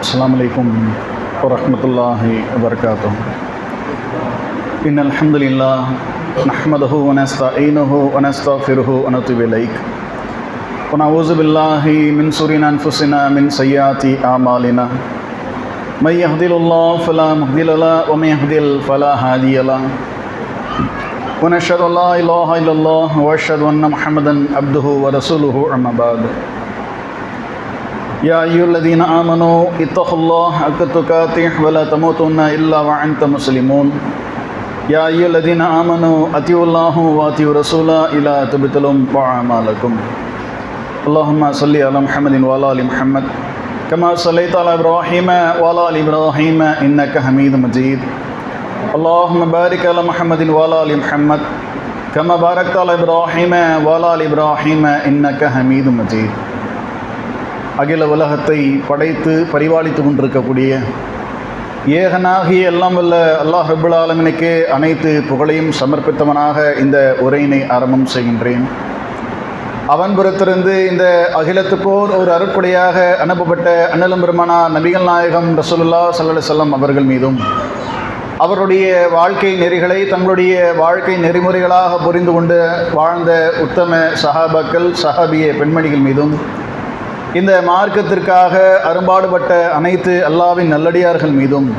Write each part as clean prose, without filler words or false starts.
अस्सलामु अलैकुम वरहमतुल्लाहि वबरकातुहू। इन्नल हम्दुलिल्लाह नहमदुहु व नस्तईनुहु व नस्तगफिरुहु व नतूबु इलैहि व नऊज़ु बिल्लाहि मिन शुरूरि अनफुसिना मिन सय्यिआति आमालिना मय यहदिल्लाहु फला मुضिल्ल लहु व मय युضलिल फला हादिय लहु व नशहदु अल्ला इलाहा इल्लल्लाह व अशहदु अन्ना मुहम्मदन अब्दुहु व रसूलुहु अम्मा बाद। या अय्युहल्लज़ीना आमनू इत्तक़ुल्लाह हक़्क़ तुक़ातिह व ला तमूतुन्ना इल्ला व अंतुम मुस्लिमून। या अय्युहल्लज़ीना आमनू अतिउल्लाह व अतिउ रसूला इला तुब्तिलुम अअमालकुम। अल्लाहुम्मा सल्लि अला मुहम्मदिन व अला आलि मुहम्मद कमा सल्लैता अला इब्राहीम व अला आलि इब्राहीम इन्नका हमीदुम मजीद। अल्लाहुम्मा बारिक अला मुहम्मदिन व अला आलि मुहम्मद कमा बारकता अला इब्राहीम व अला आलि इब्राहीम इन्नका हमीदुम मजीद। அகில உலகத்தை படைத்து பரிபாலித்து கொண்டிருக்கக்கூடிய ஏகனாகிய எல்லாம் வல்ல அல்லாஹ் ரப்புல் ஆலமீனுக்கு அனைத்து புகழையும் சமர்ப்பித்தவனாக இந்த உரையினை ஆரம்பம் செய்கின்றேன். அவன் புறத்திலிருந்து இந்த அகிலத்துக்கோர் ஒரு அருட்கொடையாக அனுப்பப்பட்ட அண்ணலும் பெருமானா நபிகள் நாயகம் ரசூலுல்லாஹ் ஸல்லல்லாஹு அலைஹி வஸல்லம் அவர்கள் மீதும் அவருடைய வாழ்க்கை நெறிகளை தங்களுடைய வாழ்க்கை நெறிமுறைகளாக புரிந்து கொண்டு வாழ்ந்த உத்தம சஹாபாக்கள் சஹாபிய பெண்மணிகள் மீதும் இந்த மார்க்கத்திற்காக அரும்பாடுபட்ட அனைத்து அல்லாஹ்வின் நல்லடியார்கள் மீதும்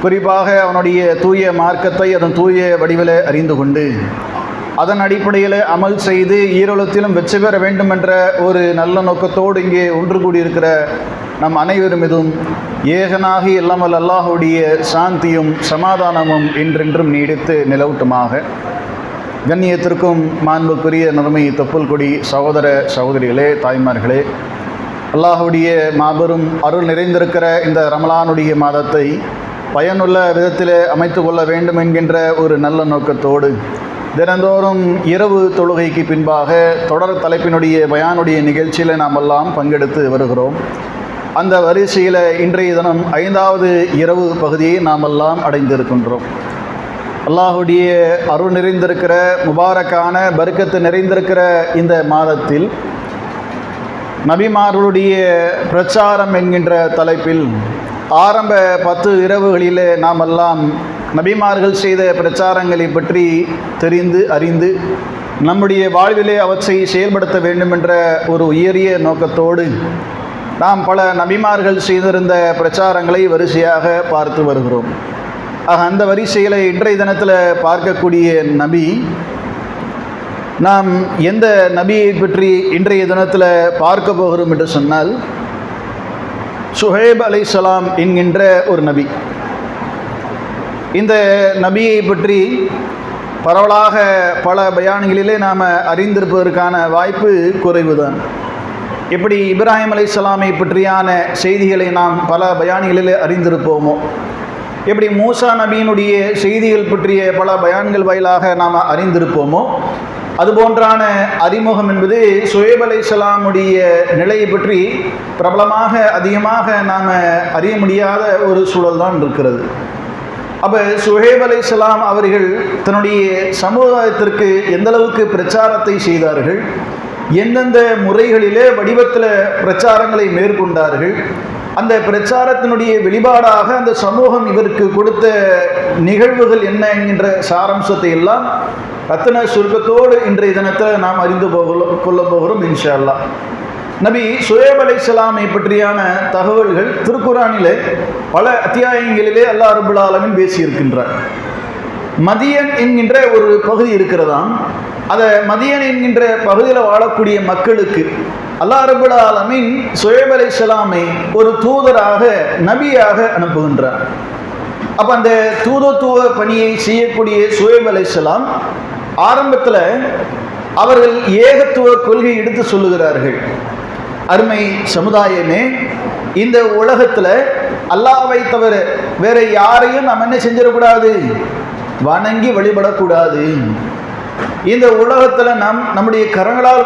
குறிப்பாக அவனுடைய தூய மார்க்கத்தை அதன் தூய வடிவில் அறிந்து கொண்டு அதன் அடிப்படையில் அமல் செய்து ஈரோலத்திலும் வெற்றி பெற வேண்டும் என்ற ஒரு நல்ல நோக்கத்தோடு இங்கே ஒன்று கூடியிருக்கிற நம் அனைவரும் மீதும் ஏகனாகி இல்லாமல் அல்லாஹுடைய சாந்தியும் சமாதானமும் என்றென்றும் நீடித்து நிலவட்டுமாக. கண்ணியத்திற்கும் மாண்புக்குரிய நறுமை தொப்புள் கொடி சகோதர சகோதரிகளே, தாய்மார்களே, அல்லாஹுடைய மாபெரும் அருள் நிறைந்திருக்கிற இந்த ரமலானுடைய மாதத்தை பயனுள்ள விதத்தில் அமைத்து கொள்ள வேண்டும் என்கின்ற ஒரு நல்ல நோக்கத்தோடு தினந்தோறும் இரவு தொழுகைக்கு பின்பாக தொடர் தலைப்பினுடைய பயானுடைய நிகழ்ச்சியில் நாம் எல்லாம் பங்கெடுத்து வருகிறோம். அந்த வரிசையில் இன்றைய தினம் 5வது இரவு பகுதியை நாம் எல்லாம் அடைந்திருக்கின்றோம். அல்லாஹுடைய அருள் நிறைந்திருக்கிற முபாரக்கான பர்க்கத்து நிறைந்திருக்கிற இந்த மாதத்தில் நபிமார்களுடைய பிரச்சாரம் என்கின்ற தலைப்பில் ஆரம்ப 10 இரவுகளிலே நாம் எல்லாம் நபிமார்கள் செய்த பிரச்சாரங்களை பற்றி தெரிந்து அறிந்து நம்முடைய வாழ்விலே அவற்றை செயல்படுத்த வேண்டும் என்ற ஒரு உயரிய நோக்கத்தோடு நாம் பல நபிமார்கள் செய்திருந்த பிரச்சாரங்களை வரிசையாக பார்த்து வருகிறோம். அந்த வரிசையில் இன்றைய தினத்தில் பார்க்கக்கூடிய நபி, நாம் எந்த நபியை பற்றி இன்றைய தினத்தில் பார்க்க போகிறோம் என்று சொன்னால் ஷுஹைப் அலைஹிஸ்ஸலாம் என்கின்ற ஒரு நபி. இந்த நபியை பற்றி பரவலாக பல பயான்களிலே நாம் அறிந்திருப்பதற்கான வாய்ப்பு குறைவுதான். எப்படி இப்ராஹிம் அலைஹிஸ்ஸலாமை பற்றியான செய்திகளை நாம் பல பயான்களிலே அறிந்திருப்போமோ, எப்படி மூசா நபியினுடைய செய்திகள் பற்றிய பல பயான்கள் வாயிலாக நாம் அறிந்திருப்போமோ, அதுபோன்றான அறிமுகம் என்பது ஷுஹைப் அலைஹிஸ்ஸலாமுடைய நிலையை பற்றி பிரபலமாக அதிகமாக நாம் அறிய முடியாத ஒரு சூழல் தான் இருக்கிறது. அப்போ ஷுஹைப் அலைஹிஸ்ஸலாம் அவர்கள் தன்னுடைய சமுதாயத்திற்கு எந்தளவுக்கு பிரச்சாரத்தை செய்தார்கள், எந்தெந்த முறைகளிலே வடிவத்தில் பிரச்சாரங்களை மேற்கொண்டார்கள், அந்த பிரச்சாரத்தினுடைய வெளிப்பாடாக அந்த சமூகம் இவருக்கு கொடுத்த நிகழ்வுகள் என்ன என்கின்ற சாராம்சத்தை எல்லாம் ரத்தின சுருக்கத்தோடு இன்றைய தினத்தில் நாம் அறிந்து கொள்ள போகிறோம் இன்ஷா அல்லாஹ். நபி ஷுஹைப் அலைஹிஸ்ஸலாமை பற்றியான தகவல்கள் திருக்குரானிலே பல அத்தியாயங்களிலே அல்லாஹ் ரப்புல் ஆலமீன் பேசியிருக்கின்றார். மதியன் என்கின்ற ஒரு பகுதி இருக்கிறதாம். அதை மதியன் என்கின்ற பகுதியில் வாழக்கூடிய மக்களுக்கு அல்லாஹ் ரப்புல் ஆலமீன் ஷுஹைப் அலைஹிஸ்ஸலாமை ஒரு தூதராக நபியாக அனுப்புகின்றார். அப்போ அந்த தூதத்துவ பணியை செய்யக்கூடிய ஷுஹைப் அலைஹிஸ்ஸலாம் ஆரம்பத்தில் அவர்கள் ஏகத்துவ கொள்கை எடுத்து சொல்லுகிறார்கள். அருமை சமுதாயமே, இந்த உலகத்தில் அல்லாஹ்வை தவிர வேற யாரையும் நாம் என்ன செஞ்சிடக்கூடாது, வணங்கி வழிபடக்கூடாது. இந்த உலகத்தில் நம்முடைய கரங்களால்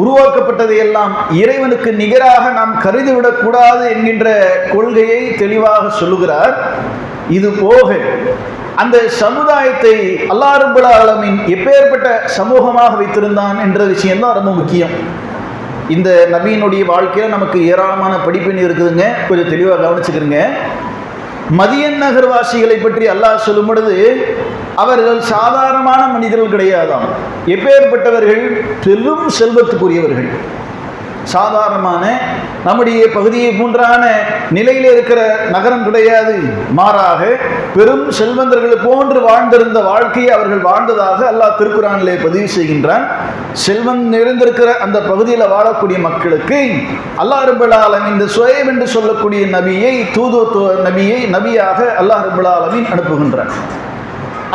உருவாக்கப்பட்டதை எல்லாம் இறைவனுக்கு நிகராக நாம் கருதிவிடக்கூடாது என்கின்ற கொள்கையை தெளிவாக சொல்லுகிறார். இது போக அந்த சமுதாயத்தை அல்லாஹ் ரப்புல் ஆலமீன் எப்பேற்பட்ட சமூகமாக வைத்திருந்தான் என்ற விஷயம்தான் ரொம்ப முக்கியம். இந்த நபியினுடைய வாழ்க்கையில் நமக்கு ஏராளமான படிப்பின் இருக்குதுங்க, கொஞ்சம் தெளிவாக கவனிச்சுக்கிறங்க. மதியன் நகர்வாசிகளை பற்றி அல்லாஹ் சொல்லும் பொழுது அவர்கள் சாதாரணமான மனிதர்கள் கிடையாதாம். எப்பேற்பட்டவர்கள்? பெரும் செல்வத்துக்குரியவர்கள். சாதாரணமான நம்முடைய பகுதியை போன்றான நிலையில் இருக்கிற நகரம் கிடையாது. மாறாக பெரும் செல்வந்தர்கள் போன்று வாழ்ந்திருந்த வாழ்க்கையை அவர்கள் வாழ்ந்ததாக அல்லாஹ் திருக்குரானிலே பதிவு செய்கின்றான். செல்வம் நிறைந்திருக்கிற அந்த பகுதியில் வாழக்கூடிய மக்களுக்கு அல்லாஹ் ரப்பல் ஆலமீன் இந்த சுஹைப் என்று சொல்லக்கூடிய நபியாக அல்லாஹ் ரப்பல் ஆலமீன் அனுப்புகின்றான்.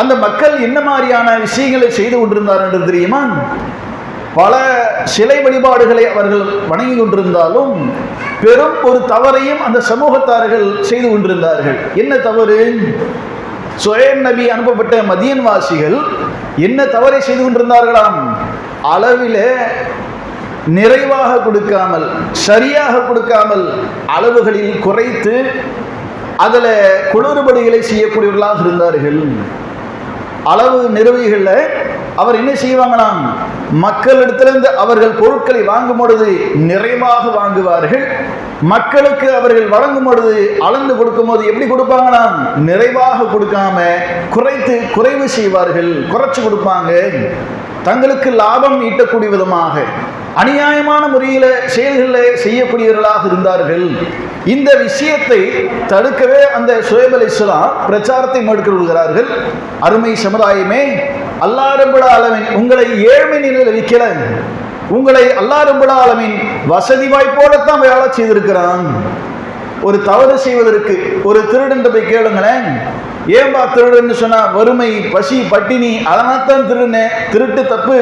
அந்த மக்கள் என்ன மாதிரியான விஷயங்களை செய்து கொண்டிருந்தார் என்று தெரியுமா? பல சிலை வழிபாடுகளை அவர்கள் வணங்கி கொண்டிருந்தாலும் பெரும் ஒரு தவறையும் அந்த சமூகத்தார்கள் செய்து கொண்டிருந்தார்கள். என்ன தவறு? சுஹைப் நபி அனுப்பப்பட்ட மதியன் வாசிகள் என்ன தவறை செய்து கொண்டிருந்தார்களாம்? அளவில் நிறைவாக கொடுக்காமல், சரியாக கொடுக்காமல், அளவுகளில் குறைத்து அதில் குளறுபடிகளை செய்யக்கூடியவர்களாக இருந்தார்கள். அளவு நிறுவைகளில் அவர் என்ன செய்வாங்களாம்? மக்களிடத்திலிருந்து அவர்கள் பொருட்களை வாங்கும் பொழுது நிறைவாக வாங்குவார்கள். மக்களுக்கு அவர்கள் வழங்கும் பொழுது அளந்து கொடுக்கும் போது எப்படி கொடுப்பாங்களாம்? நிறைவாக கொடுக்காம குறைவு செய்வார்கள், குறைச்சு கொடுப்பாங்க. தங்களுக்கு லாபம் ஈட்டக்கூடிய விதமாக அநியாயமான முறையில் செயல்களை செய்யக்கூடியவர்களாக இருந்தார்கள். இந்த விஷயத்தை தடுக்கவே அந்த சுஹைப் அலைஹிஸ்ஸலாம் பிரச்சாரத்தை மேற்கொள்கிறார்கள். அருமை சமுதாயமே, அல்லாஹ் ரப்பல் ஆலமீன் உங்களை ஏழ்மை நிலையில் வைக்கல, உங்களை அல்லாஹ் ரப்பல் ஆலமீன் வசதி வாய்ப்போடத்தான் வேலை செய்திருக்கிறான். ஒரு தவறு செய்வதற்கு ஒரு திருடன் போய் கேளுங்களேன், ஏன்பா திருடுன்னு சொன்னா வறுமை, பசி, பட்டினி, அதனால் தான் திருட்டு தப்பு.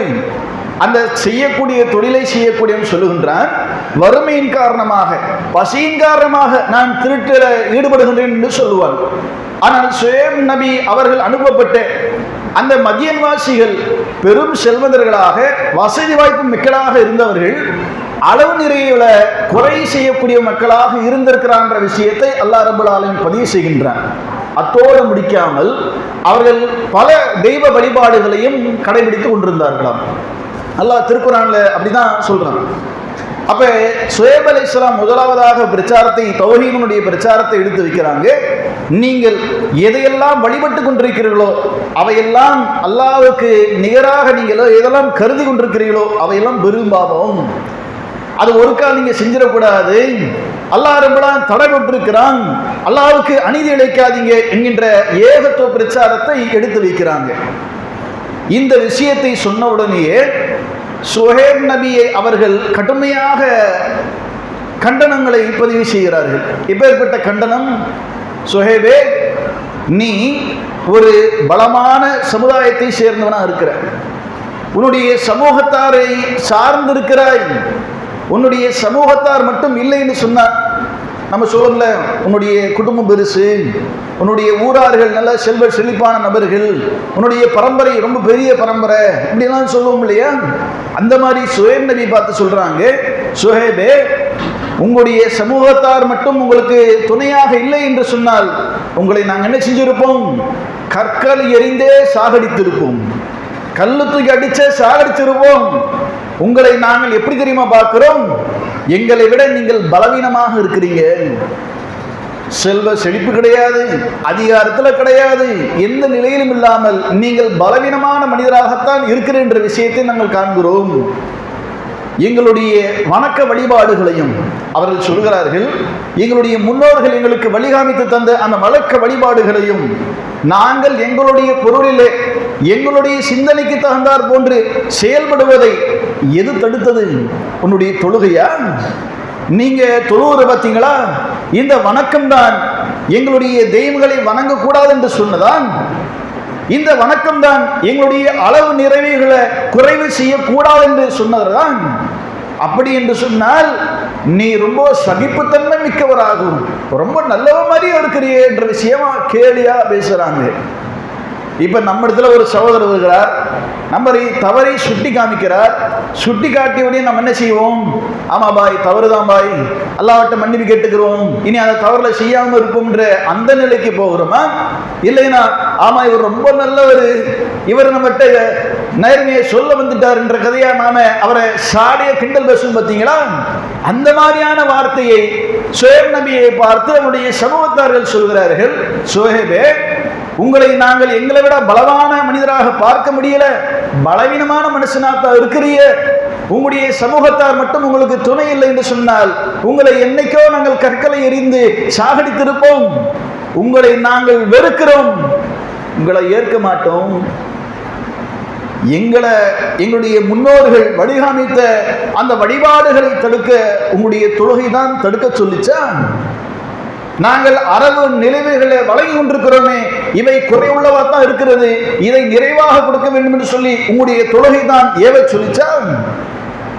அந்த செய்யக்கூடிய தொழிலை செய்யக்கூடியவன் சொல்லுகின்றான், வறுமையின் காரணமாக, பசியின் காரணமாக நான் திருட்டில் ஈடுபடுகின்றேன் என்று சொல்லுவான். ஆனால் சுஹைப் நபி அவர்கள் அனுப்பப்பட்ட அந்த மதியன் வாசிகள் பெரும் செல்வந்தர்களாக, வசதி வாய்ப்பு மக்களாக இருந்தவர்கள், அளவு நிறைவுல குறை செய்யக்கூடிய மக்களாக இருந்திருக்கிறான்ற விஷயத்தை அல்லாஹ் ரப்பல் ஆலமீன் பதிவு செய்கின்றான். அத்தோடு முடிக்காமல் அவர்கள் பல தெய்வ வழிபாடுகளையும் கடைபிடித்து கொண்டிருந்தார்களாம். அல்லாஹ் திருக்குரான்ல அப்படிதான் சொல்றான். அப்ப சுஹைப் அலைஹிஸ்ஸலாம் முதலாவதாக தௌஹீதுடைய பிரச்சாரத்தை எடுத்து வைக்கிறாங்க. நீங்கள் எதையெல்லாம் வழிபட்டு கொண்டிருக்கிறீர்களோ அவையெல்லாம் அல்லாஹ்வுக்கு நிகராக நீங்களோ எதெல்லாம் கருதி கொண்டிருக்கிறீர்களோ அவையெல்லாம் பெரும் பாவம். அது ஒரு கால் நீங்க செஞ்சிடக்கூடாது. அல்லாஹ் ரப்பல் தடை போட்டிருக்கிறான். அல்லாஹ்வுக்கு அநீதி இழைக்காதீங்க என்கின்ற ஏகத்துவ பிரச்சாரத்தை எடுத்து வைக்கிறாங்க. இந்த விஷயத்தை சொன்ன உடனேயே சுஹைப் நபியை அவர்கள் கடுமையாக கண்டனங்களை பதிவு செய்கிறார்கள். இப்பேற்பட்ட கண்டனம், சுஹைபே, நீ ஒரு பலமான சமுதாயத்தை சேர்ந்தவனா இருக்கிற, உன்னுடைய சமூகத்தாரை சார்ந்திருக்கிறாய். உன்னுடைய சமூகத்தார் மட்டும் இல்லைன்னு சொன்னார். நம்ம சொல்லல, உன்னுடைய குடும்பம் பெருசு, உன்னுடைய ஊரார்கள் நல்ல செழிப்பான நபர்கள், உன்னுடைய பரம்பரை ரொம்ப பெரிய பரம்பரை, இப்படிலாம் சொல்லுவோம் இல்லையா? அந்த மாதிரி சுஹைப் நபி பார்த்து சொல்றாங்க, சுஹைபே, உங்களுடைய சமூகத்தார் மட்டும் உங்களுக்கு துணையாக இல்லை என்று சொன்னால் உங்களை நாங்கள் என்ன செஞ்சிருப்போம்? கற்கள் எறிந்தே சாகடித்திருப்போம், கல்லு தூக்கி அடிச்சே சாகடித்திருப்போம். உங்களை நாங்கள் எப்படி தெரியுமா பார்க்கிறோம்? எங்களை விட நீங்கள் பலவீனமாக இருக்கிறீங்க. செல்வ செழிப்பு கிடையாது, அதிகாரத்தில் கிடையாது, எந்த நிலையிலும் இல்லாமல் நீங்கள் பலவீனமான மனிதராகத்தான் இருக்கிற என்ற விஷயத்தை நாங்கள் காண்கிறோம். எங்களுடைய வணக்க வழிபாடுகளையும் அவர்கள் சொல்கிறார்கள், எங்களுடைய முன்னோர்கள் எங்களுக்கு வழிகாமித்து தந்த அந்த வழக்க வழிபாடுகளையும் நாங்கள் எங்களுடைய பொருளிலே எங்களுடைய சிந்தனைக்கு தகுந்தார் போன்று செயல்படுவதை எது தடுத்தது? உன்னுடைய தொழுகையா? நீங்க தொழுகிற பார்த்தீங்களா? இந்த வணக்கம் தான் எங்களுடைய தெய்வங்களை வணங்கக்கூடாது என்று சொன்னதான். இந்த வணக்கம் தான் எங்களுடைய அளவு நிறைவுகளை குறைவு செய்யக்கூடாது என்று சொன்னதுதான். அப்படி என்று சொன்னால் நீ ரொம்ப சகிப்புத்தன்மை மிக்கவராகும், ரொம்ப நல்லவ மாதிரியே இருக்கிறியே என்ற விஷயமா கேலியா பேசுறாங்க. இப்ப நம்ம இடத்துல ஒரு சகோதரர் வருகிறார், நம்ம தவறை சுட்டி காமிக்கிறார். சுட்டி காட்டியவுடனே நம்ம என்ன செய்வோம்? ஆமா பாய், தவறுதான் பாய், அல்லாஹ்விட்ட மன்னிப்பு கேட்டுக்கிறோம், இனி அந்த தவறுல செய்யாம இருப்போம்ன்ற அந்த நிலைக்கு போகிறோமா? இல்லைன்னா ஆமா இவர் ரொம்ப நல்லவர், இவர் நம்மகிட்ட நேர்மையை சொல்ல வந்துட்டார் என்ற கதையா நாம அவரை சாடிய கிண்டல் பேசும் பார்த்தீங்களா? அந்த மாதிரியான வார்த்தையை சுஹைப் நபியை பார்த்து அவருடைய சமூகத்தார்கள் சொல்கிறார்கள், சுஹைபே, உங்களை நாங்கள் எங்களை விட பலமான மனிதராக பார்க்க முடியல, பலவீனமான மனுஷனாத்தான் இருக்கிறீங்க. உங்களுடைய சமூகத்தார் மட்டும் உங்களுக்கு துணை இல்லை என்று சொன்னால் உங்களை என்னைக்கோ நாங்கள் கற்களை எறிந்து சாகடித்திருப்போம். உங்களை நாங்கள் வெறுக்கிறோம், உங்களை ஏற்க மாட்டோம். எங்களுடைய முன்னோர்கள் வழிகாமித்த அந்த வழிபாடுகளை தடுக்க உங்களுடைய தொழுகை தான் தடுக்க சொல்லிச்சா? நாங்கள் அரபு நிலைமைகளை வழங்கி கொண்டிருக்கிறோமே, இவை குறைவுள்ளவா தான் இருக்கிறது, இதை நிறைவாக கொடுக்க வேண்டும் என்று சொல்லி உங்களுடைய தொழுகை தான் ஏவ சொல்லிச்சா?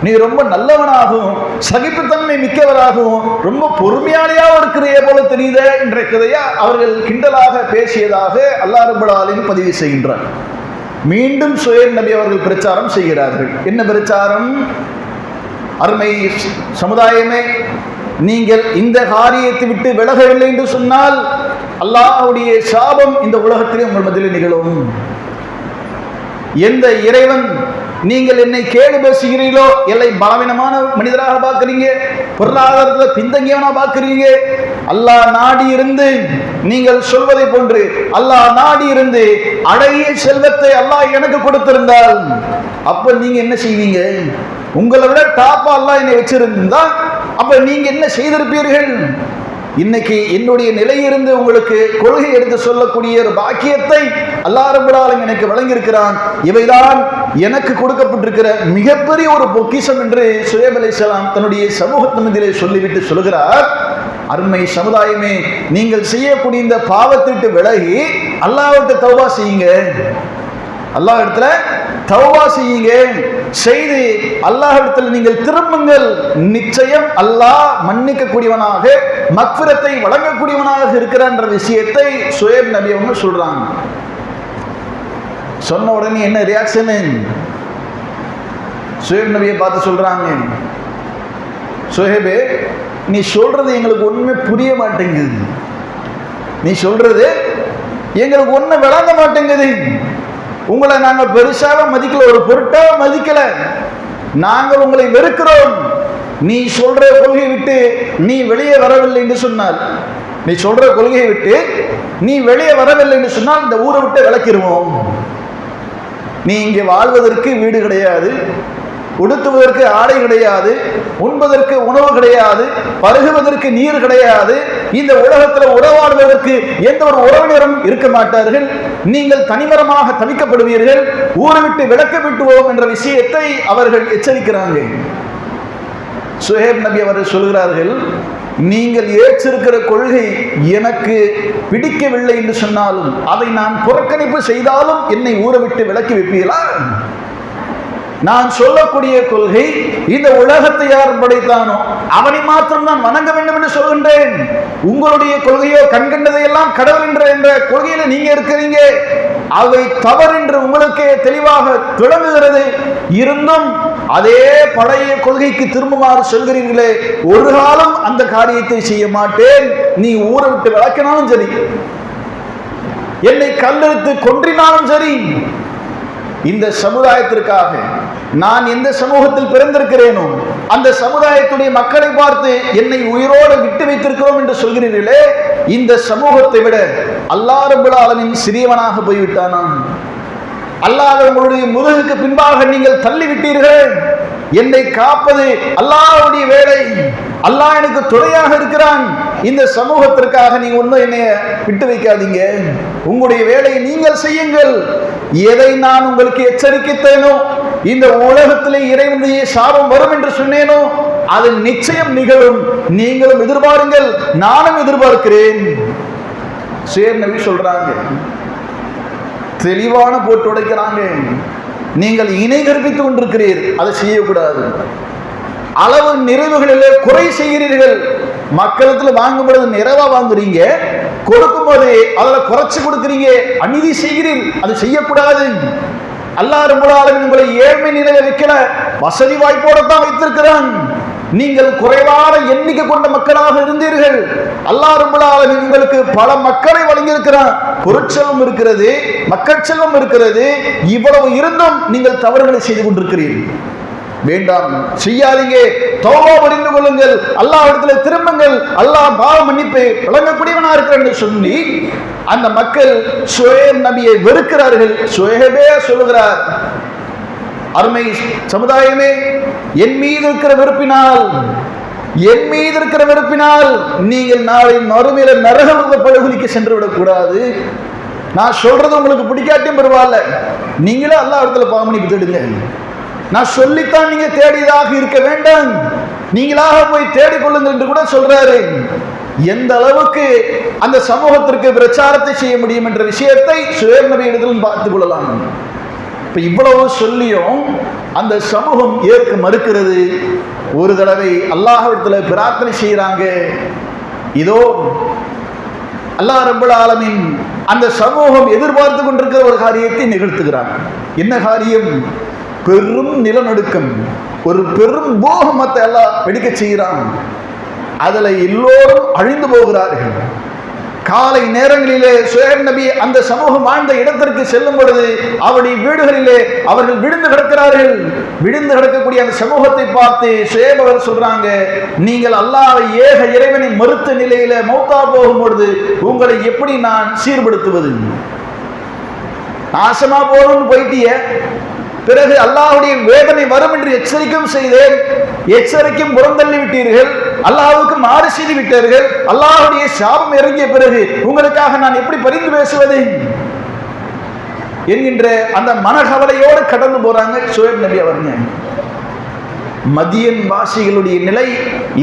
நீ ரொம்ப நல்லவனாகவும் சகிப்புத்தன்மை மிக்கவராகவும் ரொம்ப பொறுமையாளியாக இருக்கிறே போல தெரியுத என்ற கதையா அவர்கள் கிண்டலாக பேசியதாக அல்லாஹ் ரப்பல் ஆலமீன் பதிவு செய்கின்றார். மீண்டும் சுஹைப் நபி அவர்கள் பிரச்சாரம் செய்கிறார்கள். என்ன பிரச்சாரம்? அருமை சமுதாயமே, நீங்கள் இந்த காரியத்தை விட்டு விலகவில்லை என்று சொன்னால் அல்லாஹ்வுடைய சாபம் இந்த உலகத்திலே உங்கள் மத்தியில் நிகழும். எந்த இறைவன் நீங்கள் என்னை கேடு பேசுகிறீர்களோ, என்னை பலவீனமான மனிதராக பார்க்கிறீங்க, பொருளாதாரத்தில் பின்தங்கியவனா பார்க்கிறீங்க, அல்லாஹ் நாடி இருந்து நீங்கள் சொல்வதை போன்று அல்லாஹ் நாடி இருந்து அழகிய செல்வத்தை அல்லாஹ் எனக்கு கொடுத்திருந்தால் அப்ப நீங்க என்ன செய்வீங்க? உங்களை விட டாப்பா அல்லாஹ் என்னை வச்சிருந்தா அப்ப நீங்க என்ன செய்திருப்பீர்கள்? இன்னைக்கு என்னுடைய நிலையிலிருந்து உங்களுக்கு கொள்கை எடுத்து சொல்லக்கூடிய ஒரு பாக்கியத்தை அல்லாஹ் ரப்பல் ஆலமீன் எனக்கு வழங்கியிருக்கிறான். இவைதான் எனக்கு கொடுக்கப்பட்டிருக்கிற மிகப்பெரிய ஒரு பொக்கிஷம் என்று சுஹைப் அலைஹிஸ்ஸலாம் தன்னுடைய சமூகத்தினதிலே சொல்லிவிட்டு சொல்கிறார். அருமை சமுதாயமே, நீங்கள் செய்யக்கூடிய இந்த பாவத்திட்டு விலகி அல்லாஹ்விட்ட தௌபா செய்யுங்க. அல்லாஹ் இடத்துல தௌபா செய்யுங்க. செய்து அல்லாஹ் இடத்துல நீங்கள் திரும்புங்கள். நிச்சயம் அல்லாஹ் மன்னிக்க கூடியவனாக மக்ஃபிரத்தை வழங்கக்கூடியவனாக இருக்கிறான்ற விஷயத்தை சுஹைப் நபி அவங்க சொல்றாங்க. சொன்ன உடனே என்ன ரியாக்ஷன்? சுஹைப் நபியை பார்த்து சொல்றாங்க, சுஹைபே, நீ சொல்றது எங்களுக்கு ஒண்ணுமே புரிய மாட்டேங்குது, நீ சொல்றது எங்களுக்கு ஒண்ணு விளங்க மாட்டேங்குது. உங்களை நாங்க பெருசாக மதிக்கல, ஒரு பொருட்டாக மதிக்கல, நாங்கள் உங்களை வெறுக்கிறோம். நீ சொல்ற கொள்கையை விட்டு நீ வெளியே வரவில்லை என்று சொன்னால், நீ சொல்ற கொள்கையை விட்டு நீ வெளியே வரவில்லை என்று சொன்னால் இந்த ஊரை விட்டு விளக்கிடுவோம். நீ இங்கே வாழ்வதற்கு வீடு கிடையாது, உடுத்துவதற்கு ஆடை கிடையாது, உண்பதற்கு உணவு கிடையாது, பருகுவதற்கு நீர் கிடையாது, இந்த உலகத்தில் உறவாடுவதற்கு எந்த ஒரு உறவினரும் இருக்க மாட்டார்கள், நீங்கள் தனிமரமாக தவிக்கப்படுவீர்கள், ஊரை விட்டு விலக்க விட்டுவோம் என்ற விஷயத்தை அவர்கள் எச்சரிக்கிறாங்க. சுஹைப் நபி அவர்கள் சொல்கிறார்கள், நீங்கள் ஏற்றிருக்கிற கொள்கை எனக்கு பிடிக்கவில்லை என்று சொன்னாலும் அதை நான் புறக்கணிப்பு செய்தாலும் என்னை ஊரை விட்டு விலக்கி வைப்பீர்களா? நான் சொல்லக்கூடிய கொள்கை இந்த உலகத்தை யார் படைத்தானோ அவனை மாத்திரம் நான் வணங்க வேண்டும் என்று சொல்கின்றேன். உங்களுடைய கொள்கையோ கண்கண்டதையெல்லாம் கடவுள் என்ற கொள்கையில நீங்க இருக்கிறீங்க. அவை தவறு என்று உங்களுக்கே தெளிவாக விளங்குகிறது. இருந்தும் அதே பழைய கொள்கைக்கு திரும்புமாறு சொல்கிறீர்களே, ஒரு காலம் அந்த காரியத்தை செய்ய மாட்டேன். நீ ஊரை விட்டு விளக்கினாலும் சரி, என்னை கல்லெடுத்து கொன்றினாலும் சரி, இந்த சமுதாயத்திற்காக நான் எந்த சமூகத்தில் பிறந்திருக்கிறேனோ அந்த சமுதாயத்துடைய மக்களை பார்த்து என்னை உயிரோடு விட்டு வைத்திருக்கிறோம் என்று சொல்கிறீர்களே, இந்த சமூகத்தை விட அல்லாஹ் ரப்பல் ஆலமீன் சிறியவனாக போய்விட்டானா? அல்லாஹ் உங்களுடைய முதுகுக்கு பின்பாக நீங்கள் தள்ளிவிட்டீர்கள். என்னை காப்பது அல்லாஹ்வுடைய வேலை, அல்லாஹ் எனக்கு துணையாக இருக்கிறான். இந்த சமூகத்திற்காக நீங்க ஒன்றும் என்னைய விட்டு வைக்காதீங்க, உங்களுடைய வேலையை நீங்கள் செய்யுங்கள். எதை நான் உங்களுக்கு எச்சரிக்கைத்தேனோ, இந்த உலகத்திலே இறைவனுடைய சாபம் வரும் என்று சொன்னேனோ அது நிச்சயம் நிகழும். நீங்களும் எதிர்பாருங்கள், நானும் எதிர்பார்க்கிறேன். சுஹைப் நபி சொல்றாங்க, தெளிவான போட்டு உடைக்கிறாங்க. நீங்கள் இணை கற்பித்துக் கொண்டிருக்கிறீர்கள், அதை செய்யக்கூடாது. அளவு நிறைவுகளிலே குறை செய்கிறீர்கள். மக்களத்தில் வாங்கும் பொழுது நிறைவா வாங்குறீங்க, கொடுக்கும் போது அதில் குறைச்சு கொடுக்குறீங்க, அநீதி செய்கிறீர்கள், அது செய்யக்கூடாது. அல்லாஹ் ரப்பல் ஆலமீன் உங்களை ஏழ்மை நிலையில வைக்கல, வசதி வாய்ப்போட தான் வைத்திருக்கிறான். நீங்கள் குறைவான எண்ணிக்கை கொண்ட மக்களாக இருந்தீர்கள். அல்லாஹ் ரப்பல் ஆலமீன் உங்களுக்கு பல மக்களை வழங்கியிருக்கிறான். பொருட்செல்வம் இருக்கிறது, மக்கள் செல்வம் இருக்கிறது. இவ்வளவு இருந்தும் நீங்கள் தவறுகளை செய்து கொண்டிருக்கிறீர்கள். வேண்டாம், செய்யாதீங்க, தௌபா புரிந்து கொள்ளுங்கள், அல்லாஹ்விடத்தில் திரும்புங்கள், அல்லாஹ் பாவ மன்னிப்பை வழங்கக்கூடியவனா இருக்கிறான் என்று சொல்லி அந்த மக்கள் ஷுஐப் நபியை வெறுக்கிறார்கள். ஷுஐபே சொல்லுகிறார், அருமை சமுதாயமே, என் மீது இருக்கிற வெறுப்பினால் நீங்கள் நாளை மறுமையில நரக படுகொலிக்கு சென்று விடக்கூடாது. நான் சொல்றது உங்களுக்கு பிடிக்காட்டியும் பரவாயில்ல, நீங்களே அல்லாஹ்விடத்துல பாவ மன்னிப்பு தேடுங்க. நான் சொல்லித்தான் நீங்க தேடியதாக இருக்க வேண்டாம், நீங்களாக போய் தேடிக்கொள்ளுங்கள் என்று கூட சொல்றாரு. எந்த அளவுக்கு அந்த சமூகத்திற்கு பிரச்சாரத்தை செய்ய முடியும் என்ற விஷயத்தை ஷுஐப் நபி இடத்திலும் பார்த்துக் கொள்ளலாம். இப்ப இவ்வளவு சொல்லியும் அந்த சமூகம் ஏற்க மறுக்கிறது. ஒரு தடவை அல்லாஹ்விடத்தில் பிரார்த்தனை செய்யறாங்க. இதோ அல்லாஹ் ரப்பல் ஆலமீன் அந்த சமூகம் எதிர்பார்த்து கொண்டிருக்கிற ஒரு காரியத்தை நிகழ்த்துகிறாங்க. என்ன காரியம்? பெரும் நிலநடுக்கம், ஒரு பெரும் பூகம்பத்தை எல்லாம் வெடிக்க செய்கிறான். அதுல எல்லோரும் அழிந்து போகிறார்கள். காலை நேரங்களிலே ஷுஐப் நபி அந்த சமூகம் வாழ்ந்த இடத்திற்கு செல்லும் பொழுது அவருடைய வீடுகளிலே அவர்கள் விழுந்து கிடக்கிறார்கள். விழுந்து கிடக்கக்கூடிய அந்த சமூகத்தை பார்த்து ஷுஐப் அவர் சொல்றாங்க, நீங்கள் அல்லாஹ்வை ஏக இறைவனை மறுத்த நிலையில மௌத்தா போகும் பொழுது உங்களை எப்படி நான் சீர்படுத்துவது? நாசமா போகணும்னு போயிட்டிய, பிறகு அல்லாஹ்வுடைய வேதனை வரும் என்று எச்சரிக்கையும் செய்தேன், எச்சரிக்கையும் புறந்தள்ளி விட்டீர்கள், அல்லாஹ்வுக்கு மாறு செய்து விட்டீர்கள். அல்லாஹ்வுடைய சாபம் இறங்கிய பிறகு உங்களுக்காக நான் எப்படி பரிந்து பேசுவது என்கின்ற அந்த மனகவலையோடு கடந்து போறாங்க ஷுஐப் நபி அவர்கள். மதியன் வாசிகளுடைய நிலை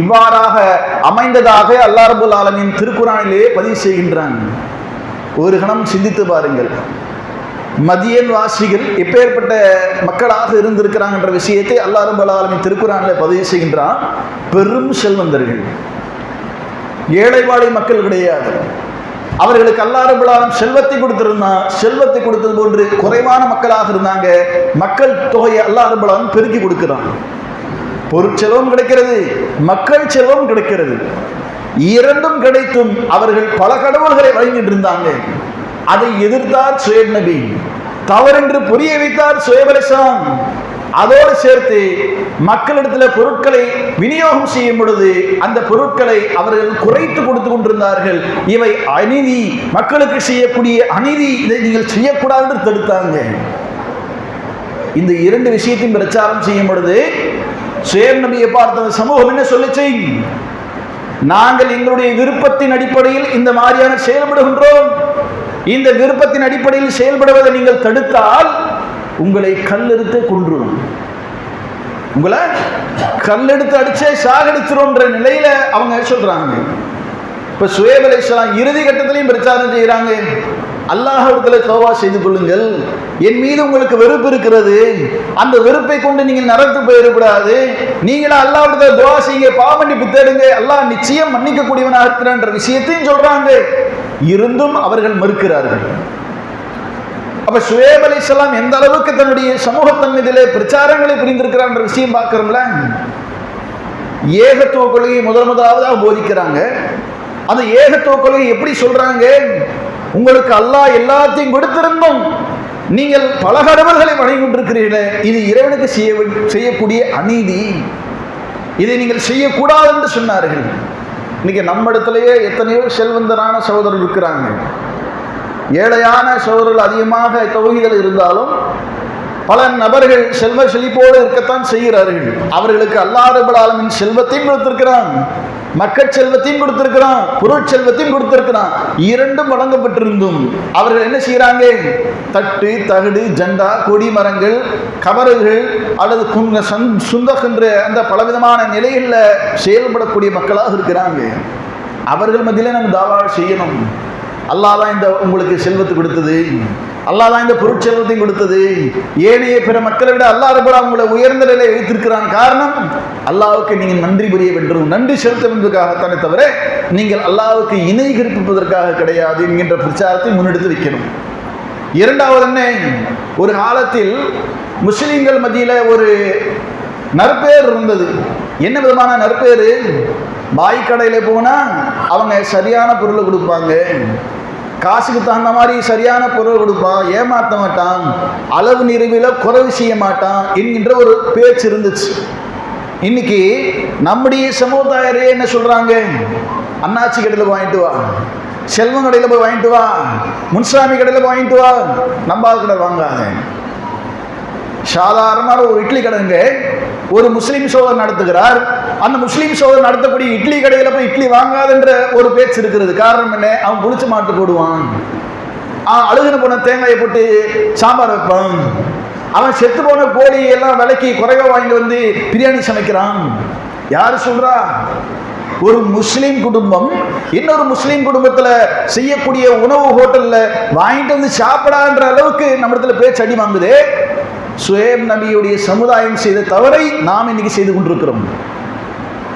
இவ்வாறாக அமைந்ததாக அல்லாஹ் ரப்பல் ஆலமீன் திருக்குர்ஆனிலே பதிவு செய்கின்றான். ஒரு கணம் சிந்தித்து பாருங்கள், மதியன் வாசிகள் எப்பேற்பட்ட மக்களாக இருந்திருக்கிறாங்க என்ற விஷயத்தை அல்லாஹ் ரப்பல் ஆலமீன் திருக்குர்ஆனில் பதிவு செய்கின்றான். பெரும் செல்வந்தர்கள், ஏழைவாழை மக்கள் கிடையாது. அவர்களுக்கு அல்லாஹ் ரப்பல் ஆலமீன் செல்வத்தை கொடுத்திருந்தான். செல்வத்தை கொடுத்தது போன்று குறைவான மக்களாக இருந்தாங்க. மக்கள் தொகையை அல்லாஹ் ரப்பல் ஆலமீன் பெருக்கி கொடுக்கிறான். பொருட்செல்வம் கிடைக்கிறது, மக்கள் செல்வம் கிடைக்கிறது. இரண்டும் கிடைத்தும் அவர்கள் பல கடவுள்களை வழங்கிட்டு இருந்தாங்க. அதை எதிர்த்தார் ஷுஐப் நபி, தவறென்று புரிய வைத்தார் ஷுஐப் அலைஹிஸ்ஸலாம். அதோடு சேர்த்து மக்களிடத்தில் பொருட்களை விநியோகம் செய்யும் பொழுது அந்த பொருட்களை அவர்கள் குறைத்து கொடுத்து கொண்டிருந்தார்கள். இவை அநீதி, மக்களுக்கு செய்யக்கூடிய அநீதி, இதை நீங்கள் செய்யக்கூடாது என்று தடுத்தாங்க. இந்த இரண்டு விஷயத்தையும் பிரச்சாரம் செய்யும் பொழுது ஷுஐப் நபியை பார்த்த சமூகம் என்ன சொல்லிச்சு? நாங்கள் எங்களுடைய விருப்பத்தின் அடிப்படையில் இந்த மாதிரியான செயல்படுகின்றோம். இந்த விருப்பத்தின் அடிப்படையில் செயல்படுவதை நீங்கள் தடுத்தால் உங்களை கல்லெடுத்து கொன்றும், உங்களை கல்லெடுத்து அடிச்சே சாகடிச்சிரும்ன்ற நிலையில அவங்க சொல்றாங்க. இப்ப ஷுஐப் அலைஹிஸ்ஸலாம் இறுதி கட்டத்திலையும் பிரச்சாரம் செய்யறாங்க. அல்லாஹ்விடத்துல தௌபா செய்து கொள்ளுங்கள், என் மீது உங்களுக்கு வெறுப்பு இருக்கிறது, அந்த வெறுப்பை கொண்டு நீங்கள் நரத்து போயிடக்கூடாது, நீங்களா அல்லாஹ்விடத்துல துஆ செய்யுங்க, பாவ மன்னிப்பு தேடுங்க, அல்லாஹ் நிச்சயம் மன்னிக்க கூடியவனாக இருக்கிறான்ற விஷயத்தையும் சொல்றாங்க. இருந்தும் அவர்கள் மறுக்கிறார்கள். அப்ப ஷுஐப் அலைஹிஸ்ஸலாம் எந்த அளவுக்கு தன்னுடைய சமூகத்தின் மீதிலே பிரச்சாரங்களை புரிந்திருக்கிறார் என்ற விஷயம் பார்க்கிறோம்ல. ஏகத்துவ கொள்கையை முதலாவதாக போதிக்கிறாங்க. அந்த ஏகத்துவ கொள்கை எப்படி சொல்றாங்க? உங்களுக்கு அல்லாஹ் எல்லாத்தையும் கொடுத்திருந்தும் நீங்கள் பல கடவுள்களை வணங்கி கொண்டிருக்கிறீர்கள், இது இறைவனுக்கு செய்யக்கூடிய அநீதி, இதை நீங்கள் செய்யக்கூடாது என்று சொன்னார்கள். இன்னைக்கு நம்ம இடத்துலயே எத்தனையோ செல்வந்தரான சகோதரர்கள் இருக்கிறாங்க. ஏழையான சகோதரர்கள் அதிகமாக தௌஹீதில் இருந்தாலும் பல நபர்கள் செல்வ செழிப்போடு இருக்கத்தான் செய்கிறார்கள். அவர்களுக்கு அல்லாஹ் ரப்பல் ஆலமீன் செல்வத்தையும் கொடுத்திருக்கிறான், மக்கள் செல்வத்தையும் கொடுத்திருக்கிறான், பொருட்செல்வத்தையும் கொடுத்திருக்கிறான். இரண்டும் வழங்கப்பட்டிருந்தும் அவர்கள் என்ன செய்யறாங்க? தட்டு, தகடு, ஜெண்டா, கொடி மரங்கள், கவர்கள் அல்லது சுந்தகின்ற அந்த பலவிதமான நிலைகளில் செயல்படக்கூடிய மக்களாக இருக்கிறாங்க. அவர்கள் மத்தியிலே நம்ம தாவா செய்யணும். அல்லாஹ் தான் இந்த உங்களுக்கு செல்வத்தை கொடுத்தது, அல்லாஹ் தான் இந்த பொருட்செல்வத்தையும் கொடுத்தது, ஏனைய பிற மக்களை விட அல்லாஹ் ரப்பல் உங்களை உயர்ந்த நிலையை வைத்திருக்கிறான். காரணம், அல்லாஹ்வுக்கு நீங்கள் நன்றி புரிய வேண்டும், நன்றி செலுத்த என்பதற்காகத்தானே தவிர நீங்கள் அல்லாஹ்வுக்கு இணை கற்பிப்பதற்காக கிடையாது என்கின்ற பிரச்சாரத்தை முன்னெடுத்து வைக்கணும். இரண்டாவது என்ன, ஒரு காலத்தில் முஸ்லிம்கள் மத்தியில் ஒரு நற்பெயர் இருந்தது. என்ன விதமான நற்பேரு? பாய் கடையில் போனால் அவங்க சரியான பொருளை கொடுப்பாங்க, காசுக்கு தகுந்த மாதிரி சரியான பொருள் கொடுப்பான், ஏமாற்ற மாட்டான், அளவு நிறைவில் குறைவு செய்ய மாட்டான் என்கின்ற ஒரு பேச்சு இருந்துச்சு. இன்னைக்கு நம்முடைய சமுதாயரே என்ன சொல்றாங்க? அண்ணாச்சி கடையில் வாங்கிட்டு வா, செல்வம் கடையில் போய் வாங்கிட்டு வா, முன்சாமி கடையில் வாங்கிட்டு வா, நம்பாத கடை வாங்காத. சாதாரணமான ஒரு இட்லி கடைங்க ஒரு முஸ்லீம் சோதர் நடத்துகிறார். அந்த முஸ்லீம் சோதர் நடத்தக்கூடிய இட்லி கடையில் போய் இட்லி வாங்காதுன்ற ஒரு பேச்சு இருக்கிறது. காரணம் என்ன? அவன் புளிச்ச மாட்டு போடுவான், அழுகுன போன தேங்காயை போட்டு சாம்பார் வைப்பான், அவன் செத்து போன கோழி எல்லாம் விலைக்கு குறைவா வாங்கிட்டு வந்து பிரியாணி சமைக்கிறான். யாரு சொல்றா? ஒரு முஸ்லீம் குடும்பம் இன்னொரு முஸ்லீம் குடும்பத்துல செய்யக்கூடிய உணவு ஹோட்டல்ல வாங்கிட்டு வந்து சாப்பிடான்ற அளவுக்கு நம்ம இடத்துல பேச்சு அடி வாங்குது. சுஹைப் நபியுடைய சமுதாயம் செய்த தவறை நாம் இன்னைக்கு செய்து கொண்டிருக்கிறோம்.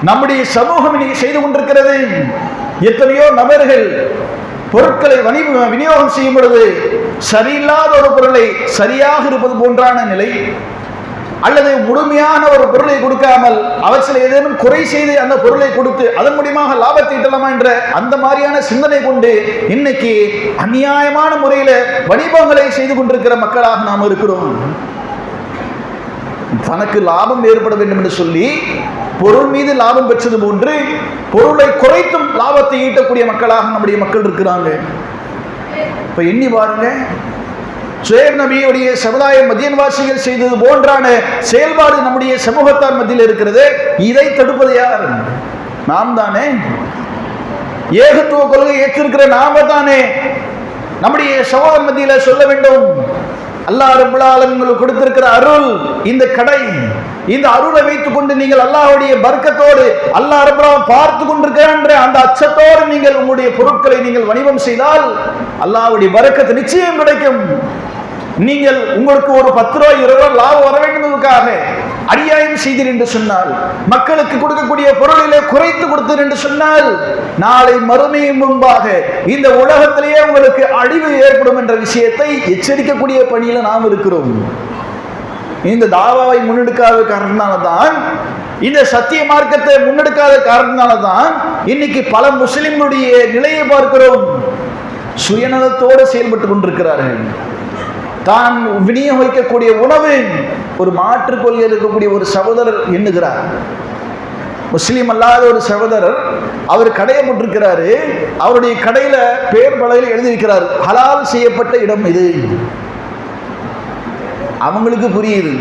நம்முடைய சமூகம் இன்னைக்கு செய்து கொண்டிருக்கிறது. எத்தனையோ நபர்கள் பொருட்களை விநியோகம் செய்யும் பொழுது சரியில்லாத ஒரு பொருளை சரியாக இருப்பது போன்றான நிலை, அல்லது முழுமையான ஒரு பொருளை கொடுக்காமல் அவற்றில் ஏதேனும் குறை செய்து அந்த பொருளை கொடுத்து அதன் மூலியமாக லாபத்தை ஈட்டலாமா என்ற அந்த மாதிரியான சிந்தனை கொண்டு இன்னைக்கு அநியாயமான முறையில் வணிகங்களை செய்து கொண்டிருக்கிற மக்களாக நாம் இருக்கிறோம். தனக்கு லாபம் ஏற்பட வேண்டும் என்று சொல்லி பொருள் மீது லாபம் பெற்றது போன்று பொருளை குறைத்தும் லாபத்தை ஈட்டக்கூடிய மக்களாக நம்முடைய மக்கள் இருக்கிறாங்க. இப்ப எண்ணி பாருங்க, சுஹைப் நபியுடைய சமுதாய மதியன்வாசிகள் செய்தது போன்றான செயல்பாடு நம்முடைய சமூகத்தார் மத்தியில் இருக்கிறது. இதை தடுப்பது யார்? நாம் தானே. ஏகத்துவ கொள்கை ஏற்றிருக்கிற நாம தானே நம்முடைய சமூக மத்தியில சொல்ல வேண்டும், அல்லாஹ் ரப்பல் ஆலமீன் கொடுத்திருக்கிற அருள் இந்த கடை, இந்த அருளை வைத்துக் கொண்டு நீங்கள் அல்லாஹ்வுடைய பர்க்கத்தோடு அல்லாஹ் ரப்பல் ஆலமீன் பார்த்து கொண்டிருக்கிற அந்த அச்சத்தோடு நீங்கள் உங்களுடைய பொருட்களை நீங்கள் வணிகம் செய்தால் அல்லாஹ்வுடைய பர்க்கத்து நிச்சயம் கிடைக்கும். நீங்கள் உங்களுக்கு ஒரு 10 ரூபாய் 20 ரூபாய் லாபம் வர வேண்டும் என்பதற்காக அநியாயம் செய்தீர் என்று சொன்னால், மக்களுக்கு கொடுக்கக்கூடிய பொருளிலே குறைத்து கொடுத்தீர் என்று சொன்னால், நாளை மறுமையின் முன்பாக இந்த உலகத்திலேயே உங்களுக்கு அழிவு ஏற்படும் என்ற விஷயத்தை எச்சரிக்கக்கூடிய பணியில நாம் இருக்கிறோம். இந்த தாவாவை முன்னெடுக்காத காரணத்தினால்தான், இந்த சத்திய மார்க்கத்தை முன்னெடுக்காத காரணத்தினால்தான் இன்னைக்கு பல முஸ்லிம்களுடைய நிலையை பார்க்கிறோம். சுயநலத்தோடு செயல்பட்டு கொண்டிருக்கிறார்கள். தான் விநியோகிக்கக்கூடிய உணவு ஒரு மாற்று கொள்கை இருக்கக்கூடிய ஒரு சகோதரர் எண்ணுகிறார். முஸ்லீம் அல்லாத ஒரு சகோதரர் அவர் கடையை போட்டிருக்கிறாரு. அவருடைய கடையில பேர் பலகையில் எழுதியிருக்கிறார், ஹலால் செய்யப்பட்ட இடம் இது. அவங்களுக்கு புரியுது,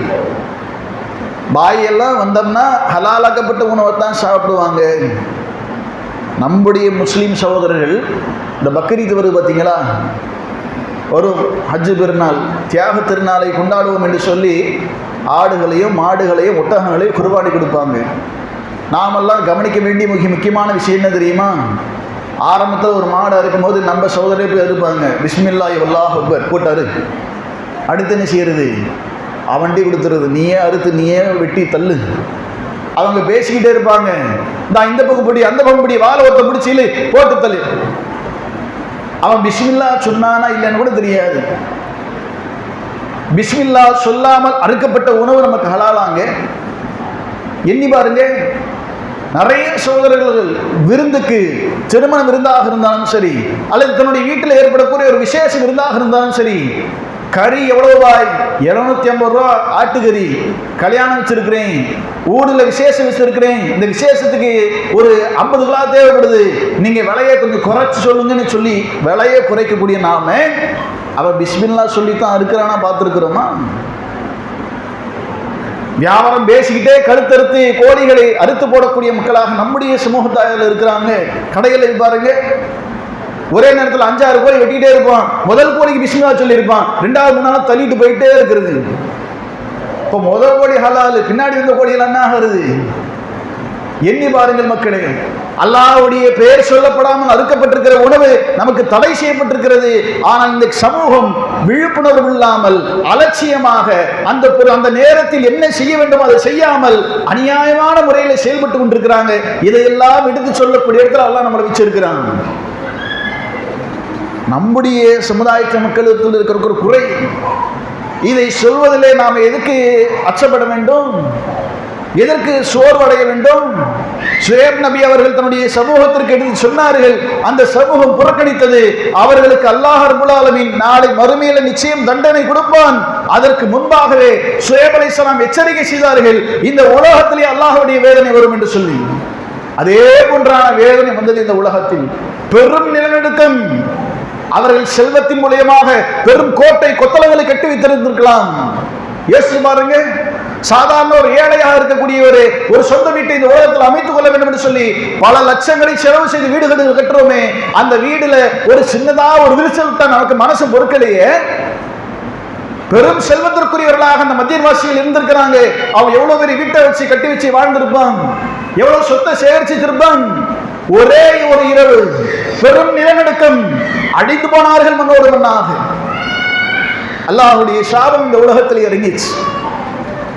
பாயெல்லாம் வந்தோம்னா ஹலாலாக்கப்பட்ட உணவை தான் சாப்பிடுவாங்க. நம்முடைய முஸ்லீம் சகோதரர்கள் இந்த பக்ரீத் வருது பார்த்தீங்களா, ஒரு ஹஜ்ஜு பெருநாள், தியாக திருநாளை கொண்டாடுவோம் என்று சொல்லி ஆடுகளையும் மாடுகளையும் ஒட்டகங்களையும் குர்பானி கொடுப்பாங்க. நாமெல்லாம் கவனிக்க வேண்டிய முக்கியமான விஷயம் என்ன தெரியுமா? ஆரம்பத்தில் ஒரு மாடு அறுக்கும் போது நம்ம சகோதரரை போய் அறுப்பாங்க, பிஸ்மில்லாஹி வல்லாஹு அக்பர் போட்டாரு. அடுத்து என்ன செய்யறது? அவன்டி கொடுத்துறது, நீயே அறுத்து நீயே வெட்டி தள்ளு. அவங்க பேசிக்கிட்டே இருப்பாங்க, இந்த பக்கம் பிடி அந்த பக்கம் பிடி, வாழை ஒருத்த பிடிச்சி போட்டு தள்ளு. அவன் பிஸ்மில்லா சொன்னானா இல்லைன்னு கூட தெரியாது. பிஸ்மில்லா சொல்லாமல் அறுக்கப்பட்ட உணவு நமக்கு ஹலாலாங்க. எண்ணி பாருங்க, நிறைய சகோதரர்கள் விருந்துக்கு, திருமண விருந்தாக இருந்தாலும் சரி, அல்லது தன்னுடைய வீட்டில் ஏற்படக்கூடிய ஒரு விசேஷ விருந்தாக இருந்தாலும் சரி, கறி எவ்வளவு ரூபாய்? 750 ரூபா ஆட்டுக்கறி. கல்யாணம் வச்சிருக்கிறேன், ஊரில் விசேஷம் வச்சிருக்கிறேன், இந்த விசேஷத்துக்கு ஒரு 50 கிலோ தேவைப்படுது, நீங்க விலையை கொஞ்சம் குறைச்சு சொல்லுங்கன்னு சொல்லி விலையை குறைக்கக்கூடிய நாம அவ பிஸ்மில்லா சொல்லித்தான் இருக்கிறானா பார்த்துருக்கிறோமா? வியாபாரம் பேசிக்கிட்டே கழுத்தறுத்து கோழிகளை அறுத்து போடக்கூடிய மக்களாக நம்முடைய சமூகத்தாரில் இருக்கிறாங்க. கடைகளை பாருங்க, ஒரே நேரத்தில் 5-6 கோழி வெட்டிக்கிட்டே இருப்பான். முதல் கோழிக்கு பிஸ்மில்லா சொல்லியிருப்பான், 2வது 3வது தள்ளிட்டு போயிட்டே இருக்கிறது. இப்போ முதல் கோழி ஹலால், பின்னாடி வந்த கோழிகள் என்ன ஆகிறது? எண்ணி பாருங்கள் மக்களே, அல்லாஹ்வுடைய பெயர் சொல்லப்படாமல் அறுக்கப்பட்டிருக்கிற உணவு நமக்கு தடை செய்யப்பட்டிருக்கிறது. ஆனால் இந்த சமூகம் விழிப்புணர்வு இல்லாமல் அலட்சியமாக அந்த நேரத்தில் என்ன செய்ய வேண்டும் அதை செய்யாமல் அநியாயமான முறையில் செயல்பட்டு கொண்டிருக்கிறாங்க. இதையெல்லாம் எடுத்து சொல்லக்கூடிய இடத்துல அல்லாஹ் நம்மளை வச்சிருக்கிறாங்க. நம்முடைய சமுதாயத்து மக்களுக்கு இருக்கிற ஒரு குறை, இதை சொல்வதிலே நாம் எதுக்கு அச்சப்பட வேண்டும்? எதற்கு சோர்வடைய வேண்டும்? ஷுஐப் நபி அவர்கள் தன்னுடைய சமூகத்திற்கு எடுத்து சொன்னார்கள், அந்த சமூகம் புறக்கணித்தது. அவர்களுக்கு அல்லாஹ் ரப்பல் ஆலமீன் நாளை மறுமையில நிச்சயம் தண்டனை கொடுப்பான். அதற்கு முன்பாகவே ஷுஐப் அலைஹிஸ்ஸலாம் எச்சரிக்கை செய்தார்கள், இந்த உலகத்திலே அல்லாஹ்வுடைய வேதனை வரும் என்று சொல்லி. அதே போன்றான வேதனை வந்தது இந்த உலகத்தில். பெரும் நிலநடுக்கம். அவர்கள் செல்வத்தின் மூலமாக பெரும் கோட்டை கொத்தளங்களை கட்டி வைத்திருந்திருக்கலாம். யோசிச்சு பாருங்க, சாதாரண ஒரு ஏழையாக இருக்கக்கூடிய ஒரு சொந்த வீட்டை இந்த உலகத்தில் அமைத்துக் கொள்ள வேண்டும் என்று சொல்லி பல லட்சங்களை செலவு செய்து வீடுகள் கட்டுறோமே, அந்த வீடுல ஒரு சின்னதா ஒரு விரிசல் தான் நமக்கு மனசு பொறுக்கலையே. பெரும் செல்வத்திற்குரியவர்களாக அந்த மத்தியவாசிகள் இருந்திருக்கிறாங்க. அவன் எவ்வளவு பெரிய வீட்டை வச்சு கட்டி வச்சு வாழ்ந்திருப்பான், எவ்வளவு சொத்தை சேகரிச்சிருப்பான். ஒரே ஒரு இரவு பெரும் நிலநடுக்கம், அடித்து போனார்கள் மண்ணோடு மண்ணாக. அல்லாஹ்வுடைய சாபம் இந்த உலகத்தில் இறங்கிச்சு.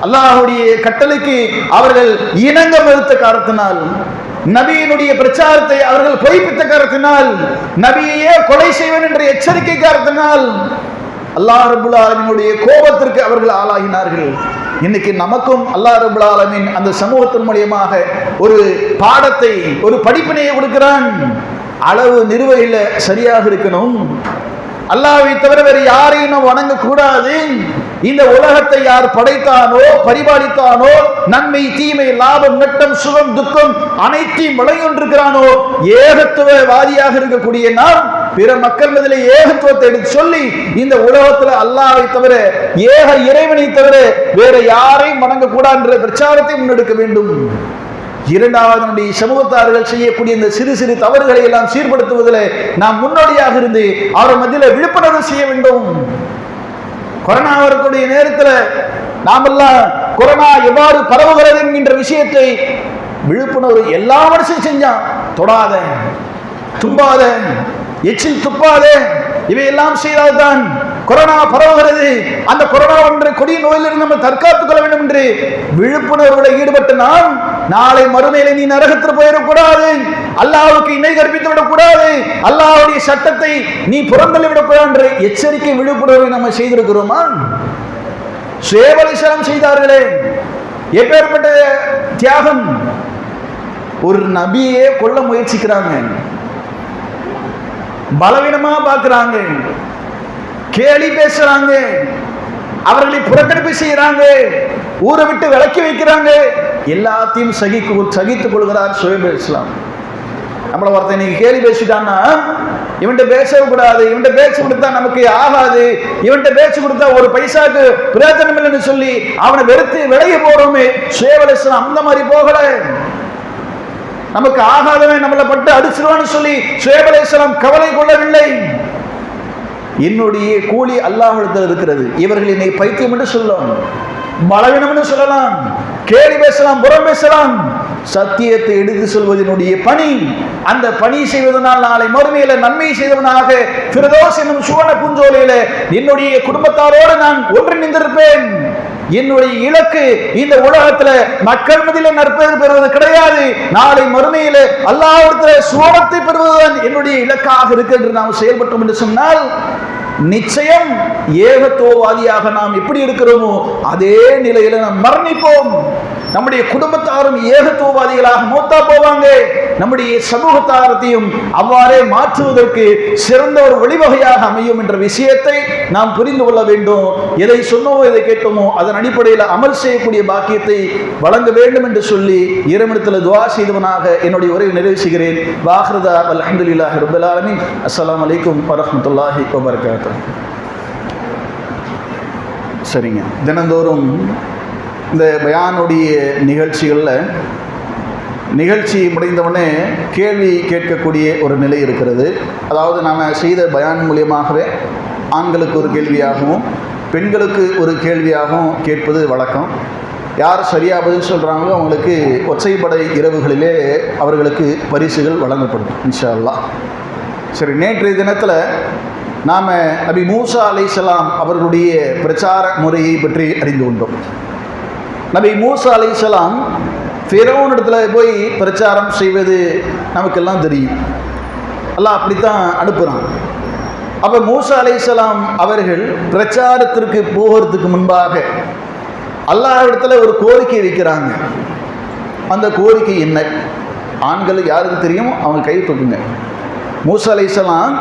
அல்லாஹ்வுடைய கட்டளைக்கு அவர்கள் இணங்க மறுத்த காரணத்தினால், நபியினுடைய பிரச்சாரத்தை அவர்கள் பொய்ப்பித்த காரணத்தினால், நபியையே கொலை செய்வேன் என்ற எச்சரிக்கை காரணத்தினால் அல்லாஹ் ரப்பல் ஆலமீனுடைய கோபத்திற்கு அவர்கள் ஆளாகினார்கள். இன்னைக்கு நமக்கும் அல்லாஹ் ரப்பல் ஆலமீன் அந்த சமூகத்தின் மூலமாக ஒரு பாடத்தை, ஒரு படிப்பினையை கொடுக்கிறான். அளவு நிர்வகில சரியாக இருக்கணும். அல்லாஹ்வை தவிர வேறு யாரையும் வணங்க கூடாது. இந்த உலகத்தை யார் படைத்தானோ, பரிபாலித்தானோ, நன்மை தீமை லாபம் நட்டம் சுகம் துக்கம் அனைத்தையும் வழங்கியிருக்கிறானோ, ஏகத்துவவாதியாக இருக்கக்கூடிய நாம் பிற மக்கள் மீதிலே ஏகத்துவத்தை எடுத்து சொல்லி இந்த உலகத்தில் அல்லாஹ்வை தவிர, ஏக இறைவனை தவிர வேற யாரையும் வணங்க கூடாது என்ற பிரச்சாரத்தை முன்னெடுக்க வேண்டும். இரண்டாவது, நம்முடைய சமூகத்தார்கள் செய்யக்கூடிய இந்த சிறு சிறு தவறுகளை எல்லாம் சீர்படுத்துவதில் நாம் முன்னோடியாக இருந்து அவர் மத்தியில் விழிப்புணர்வு செய்ய வேண்டும். கொரோனா வரக்கூடிய நேரத்தில் நாமெல்லாம் கொரோனா எவ்வாறு பரவுகிறது என்கின்ற விஷயத்தை விழிப்புணர்வு எல்லா வருஷம் செஞ்சான். தொடாத, தும்பாத, எச்சில் துப்பாத, இவையெல்லாம் செய்தால்தான் கொரோனா பரவுகிறது. அந்த கொரோனா என்ற கொடிய நோயிலிருந்து நம்ம தற்காத்துக் கொள்ள வேண்டும் என்று விழிப்புணர்வுகளில் ஈடுபட்டு நாம் நாளை மறுமையில நீ நரகத்தில் போயிடக்கூடாது, அல்லாஹ்வுக்கு இணை கற்பித்து விடக்கூடாது, அல்லாஹ்வுடைய சட்டத்தை நீ புறந்தள்ளி விடக்கூடாது என்ற எச்சரிக்கை விழிப்புணர்வை நம்ம செய்திருக்கிறோமா? ஷுஐப் அலைஹிஸ்ஸலாம் செய்தார்களே, எப்பேற்பட்ட தியாகம்! ஒரு நபியே கொல்ல முயற்சிக்கிறாங்க, பலவீனமா பார்க்கிறாங்க, கேலி பேசுறாங்க, அவர்களை புறக்கணிப்பு செய்யறாங்க, ஊரை விட்டு விலக்கி வைக்கிறாங்க. எல்லாத்தையும் சகித்துக் கொள்கிறார் ஷுஐப் அலைஹிஸ்ஸலாம். நம்மள ஒருத்தன் இன்னைக்கு கேலி பேசிட்டான்னா, இவன்கிட்ட பேசவே கூடாது, இவன்கிட்ட பேச்சு கொடுத்தா நமக்கு ஆகாது, இவன்கிட்ட பேச்சு கொடுத்தா ஒரு பைசாக்கு பிரயோஜனம் இல்லைன்னு சொல்லி அவனை வெறுத்து விலகி போறோமே, ஷுஐப் அலைஹிஸ்ஸலாம் அந்த மாதிரி போகல. நமக்கு ஆகாதவன் நம்மளை பட்டு அடிச்சிருவான்னு சொல்லி ஷுஐப் அலைஹிஸ்ஸலாம் கவலை கொள்ளவில்லை. என்னுடைய கூலி அல்லாஹ்விடத்தில் இருக்கிறது. இவர்கள் என்னை பைத்தியம் என்று சொல்லலாம், பலவீனம் என்று சொல்லலாம், கேலி பேசலாம், புறம் பேசலாம். சத்தியத்தை எடுத்து சொல்வதனுடைய பணி, அந்த பணி செய்வதனால் நாளை மறுமையில நன்மை செய்தவனாக ஃபிர்தௌஸ் என்னும் சுவன பூஞ்சோலையில என்னுடைய குடும்பத்தாரோடு நான் ஒன்றிணைந்திருப்பேன். என்னுடைய இலக்கு இந்த உலகத்துல மக்கள் மத்தியில் நற்பெயர் பெறுவது கிடையாது. நாளை மறுமையில அல்லாஹ்விடத்தில் சுவனத்தை பெறுவதுதான் என்னுடைய இலக்காக இருக்கு என்று நாம் செயல்பட்டோம் என்று சொன்னால், நிச்சயம் ஏகத்துவவாதியாக நாம் எப்படி இருக்கிறோமோ அதே நிலையில நாம் மரணிப்போம். நம்முடைய குடும்பத்தாரும் ஏகத்துவவாதிகளாக மூத்தா போவாங்க. நம்முடைய சமூகத்தாரத்தையும் அவ்வாறே மாற்றுவதற்கு சிறந்த ஒரு வழிவகையாக அமையும் என்ற விஷயத்தை நாம் புரிந்து கொள்ள வேண்டும். எதை சொன்னோமோ எதை கேட்டோமோ அதன் அடிப்படையில் அமல் செய்யக்கூடிய பாக்கியத்தை வழங்க வேண்டும் என்று சொல்லி இறைவனிடத்தில் துஆ செய்தவனாக என்னுடைய உரையை நிறைவு செய்கிறேன். வாஹ்ரதா அல்ஹம்துலில்லாஹி ரப்பில் ஆலமீன். அஸ்ஸலாமு அலைக்கும் வரஹ்மத்துல்லாஹி வபரகாத்துஹு. சரிங்க, தினந்தோறும் இந்த பயானுடைய நிகழ்ச்சிகளில் நிகழ்ச்சி முடிந்தவுடனே கேள்வி கேட்கக்கூடிய ஒரு நிலை இருக்கிறது. அதாவது நாம் செய்த பயான் மூலியமாகவே ஆண்களுக்கு ஒரு கேள்வியாகவும் பெண்களுக்கு ஒரு கேள்வியாகவும் கேட்பது வழக்கம். யார் சரியாக பதில் சொல்கிறாங்களோ அவங்களுக்கு ஒற்றைப்படை இரவுகளிலே அவர்களுக்கு பரிசுகள் வழங்கப்படும் இன்ஷா அல்லாஹ். சரி, நேற்றைய தினத்தில் நாம் நபி மூசா அலைஹிஸ்ஸலாம் அவர்களுடைய பிரச்சார முறையை பற்றி அறிந்து கொண்டோம். நபி மூசா அலைஹிஸ்ஸலாம் ஃபிரௌனிடத்தில் போய் பிரச்சாரம் செய்வது நமக்கெல்லாம் தெரியும். அல்லாஹ் அப்படித்தான் அனுப்புகிறான். அப்போ மூசா அலைஹிஸ்ஸலாம் அவர்கள் பிரச்சாரத்திற்கு போகிறதுக்கு முன்பாக அல்லாஹ்விடத்தில் ஒரு கோரிக்கை வைக்கிறாங்க. அந்த கோரிக்கை என்ன? ஆண்கள் யாருக்கு தெரியும்? அவங்க கை தூக்குங்க. மூசா அலைஹிஸ்ஸலாம்